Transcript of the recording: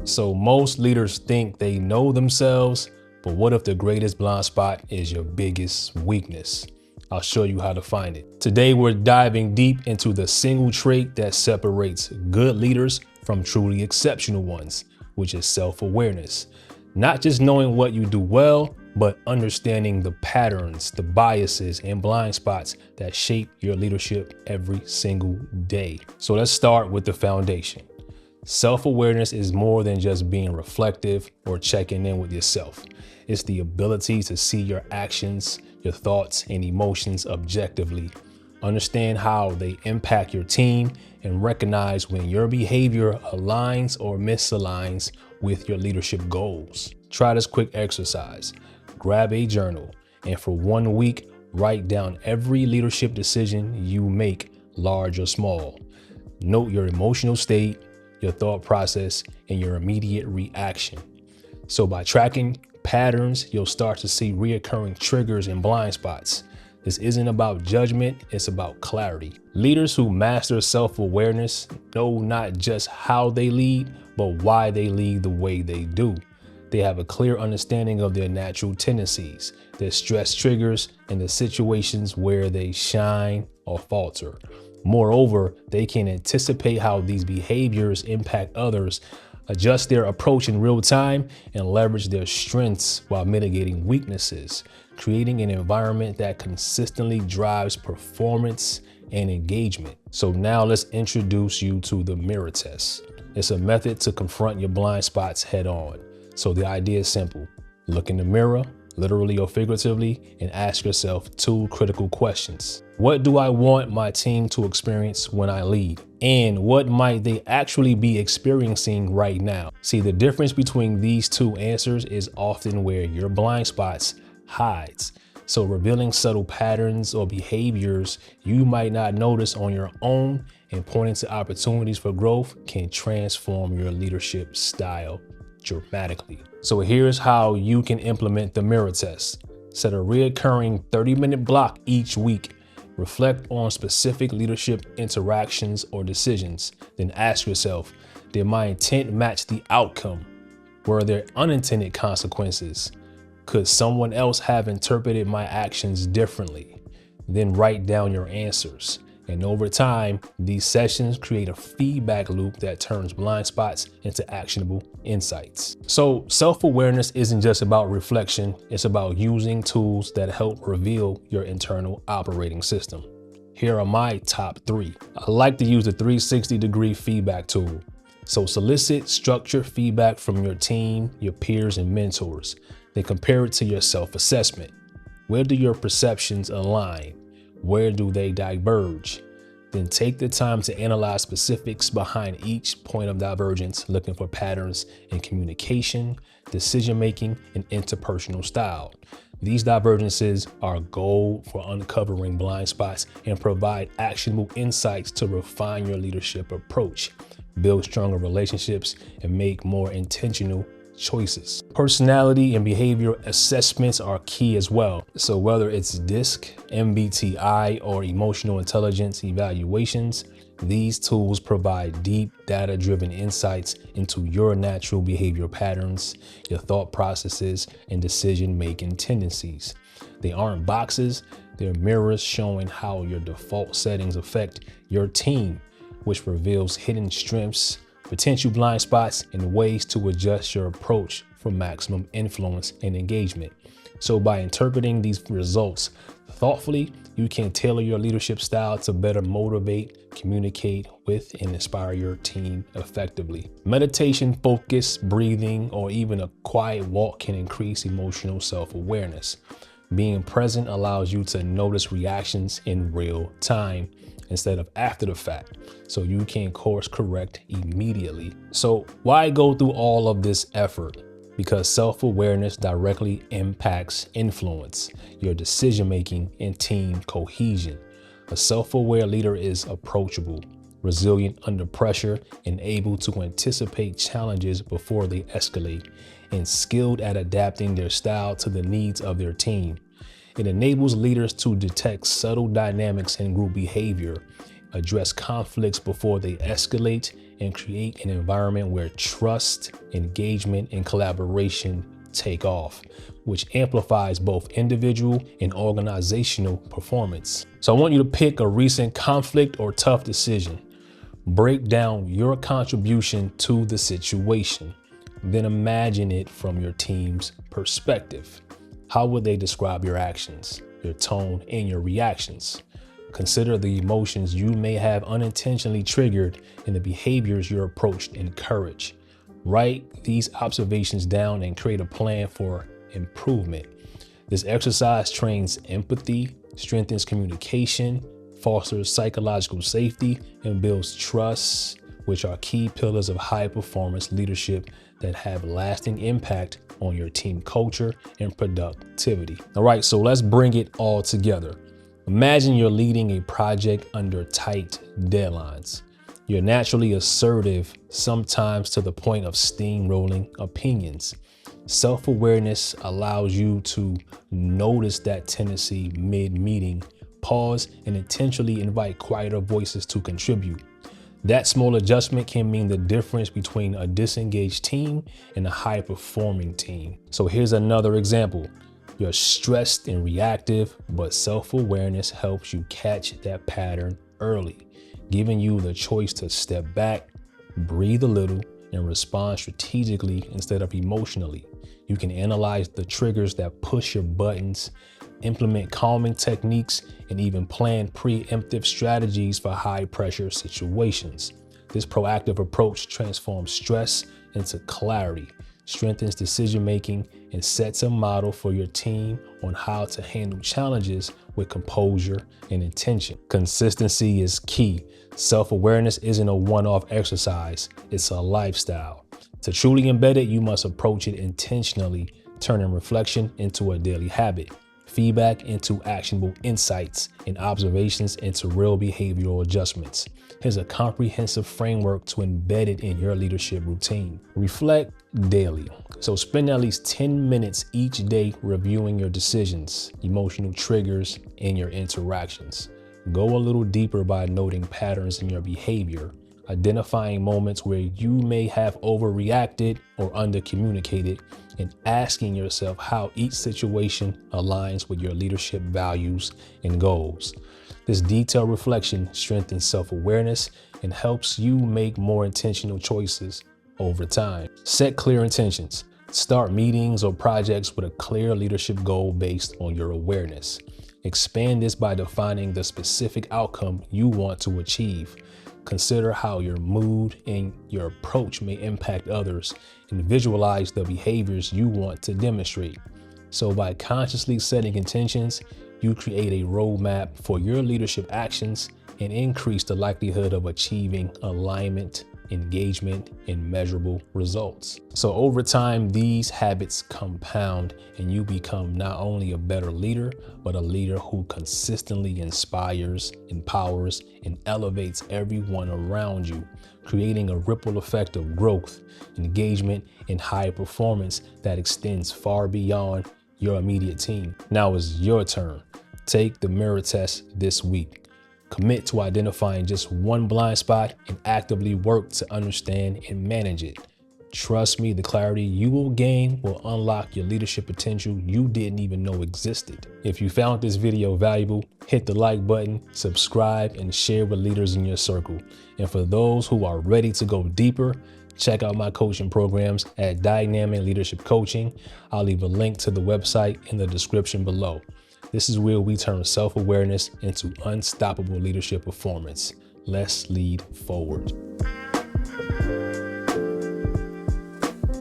So most leaders think they know themselves, but what if the greatest blind spot is your biggest weakness? I'll show you how to find it. Today, we're diving deep into the single trait that separates good leaders from truly exceptional ones, which is self-awareness. Not just knowing what you do well, but understanding the patterns, the biases, and blind spots that shape your leadership every single day. So let's start with the foundation. Self-awareness is more than just being reflective or checking in with yourself. It's the ability to see your actions, your thoughts, and emotions objectively, understand how they impact your team, and recognize when your behavior aligns or misaligns with your leadership goals. Try this quick exercise. Grab a journal and for 1 week, write down every leadership decision you make, large or small. Note your emotional state, your thought process, and your immediate reaction. So by tracking patterns, you'll start to see reoccurring triggers and blind spots. This isn't about judgment, it's about clarity. Leaders who master self-awareness know not just how they lead, but why they lead the way they do. They have a clear understanding of their natural tendencies, their stress triggers, and the situations where they shine or falter. Moreover, they can anticipate how these behaviors impact others, adjust their approach in real time, and leverage their strengths while mitigating weaknesses, creating an environment that consistently drives performance and engagement. So now let's introduce you to the mirror test. It's a method to confront your blind spots head on. So the idea is simple. Look in the mirror, literally or figuratively, and ask yourself 2 critical questions. What do I want my team to experience when I lead? And what might they actually be experiencing right now? See, the difference between these 2 answers is often where your blind spots hides. So revealing subtle patterns or behaviors you might not notice on your own and pointing to opportunities for growth can transform your leadership style dramatically. So here's how you can implement the mirror test. Set a recurring 30-minute block each week. Reflect on specific leadership interactions or decisions. Then ask yourself, did my intent match the outcome? Were there unintended consequences? Could someone else have interpreted my actions differently? Then write down your answers. And over time, these sessions create a feedback loop that turns blind spots into actionable insights. So self-awareness isn't just about reflection, it's about using tools that help reveal your internal operating system. Here are my top 3. I like to use the 360-degree feedback tool. So solicit structured feedback from your team, your peers, and mentors. Then compare it to your self-assessment. Where do your perceptions align? Where do they diverge? Then take the time to analyze specifics behind each point of divergence, looking for patterns in communication, decision-making, and interpersonal style. These divergences are gold for uncovering blind spots and provide actionable insights to refine your leadership approach, build stronger relationships, and make more intentional choices. Personality and behavior assessments are key as well. So whether it's DISC, MBTI, or emotional intelligence evaluations, these tools provide deep data-driven insights into your natural behavior patterns, your thought processes, and decision-making tendencies. They aren't boxes, they're mirrors showing how your default settings affect your team, which reveals hidden strengths, potential blind spots, and ways to adjust your approach for maximum influence and engagement. So by interpreting these results thoughtfully, you can tailor your leadership style to better motivate, communicate with, and inspire your team effectively. Meditation, focus, breathing, or even a quiet walk can increase emotional self-awareness. Being present allows you to notice reactions in real time instead of after the fact, so you can course correct immediately. So why go through all of this effort? Because self-awareness directly impacts influence, your decision-making, and team cohesion. A self-aware leader is approachable, resilient under pressure, and able to anticipate challenges before they escalate, and skilled at adapting their style to the needs of their team. It enables leaders to detect subtle dynamics in group behavior, address conflicts before they escalate, and create an environment where trust, engagement, and collaboration take off, which amplifies both individual and organizational performance. So I want you to pick a recent conflict or tough decision. Break down your contribution to the situation. Then imagine it from your team's perspective. How would they describe your actions, your tone, and your reactions? Consider the emotions you may have unintentionally triggered and the behaviors your approach encourage. Write these observations down and create a plan for improvement. This exercise trains empathy, strengthens communication, fosters psychological safety, and builds trust, which are key pillars of high performance leadership that have lasting impact on your team culture and productivity. All right, so let's bring it all together. Imagine you're leading a project under tight deadlines. You're naturally assertive, sometimes to the point of steamrolling opinions. Self-awareness allows you to notice that tendency mid-meeting, pause, and intentionally invite quieter voices to contribute. That small adjustment can mean the difference between a disengaged team and a high-performing team. So here's another example. You're stressed and reactive, but self-awareness helps you catch that pattern early, giving you the choice to step back, breathe a little, and respond strategically instead of emotionally. You can analyze the triggers that push your buttons, implement calming techniques, and even plan preemptive strategies for high-pressure situations. This proactive approach transforms stress into clarity, strengthens decision-making, and sets a model for your team on how to handle challenges with composure and intention. Consistency is key. Self-awareness isn't a one-off exercise, it's a lifestyle. To truly embed it, you must approach it intentionally, turning reflection into a daily habit, feedback into actionable insights, and observations into real behavioral adjustments. Here's a comprehensive framework to embed it in your leadership routine. Reflect daily. So spend at least 10 minutes each day reviewing your decisions, emotional triggers, and your interactions. Go a little deeper by noting patterns in your behavior, identifying moments where you may have overreacted or undercommunicated, and asking yourself how each situation aligns with your leadership values and goals. This detailed reflection strengthens self-awareness and helps you make more intentional choices over time. Set clear intentions. Start meetings or projects with a clear leadership goal based on your awareness. Expand this by defining the specific outcome you want to achieve. Consider how your mood and your approach may impact others, and visualize the behaviors you want to demonstrate. So by consciously setting intentions, you create a roadmap for your leadership actions and increase the likelihood of achieving alignment, engagement, and measurable results. So over time, these habits compound and you become not only a better leader, but a leader who consistently inspires, empowers, and elevates everyone around you, creating a ripple effect of growth, engagement, and high performance that extends far beyond your immediate team. Now it's your turn. Take the mirror test this week. Commit to identifying just one blind spot and actively work to understand and manage it. Trust me, the clarity you will gain will unlock your leadership potential you didn't even know existed. If you found this video valuable, hit the like button, subscribe, and share with leaders in your circle. And for those who are ready to go deeper, check out my coaching programs at Dynamic Leadership Coaching. I'll leave a link to the website in the description below. This is where we turn self-awareness into unstoppable leadership performance. Let's lead forward.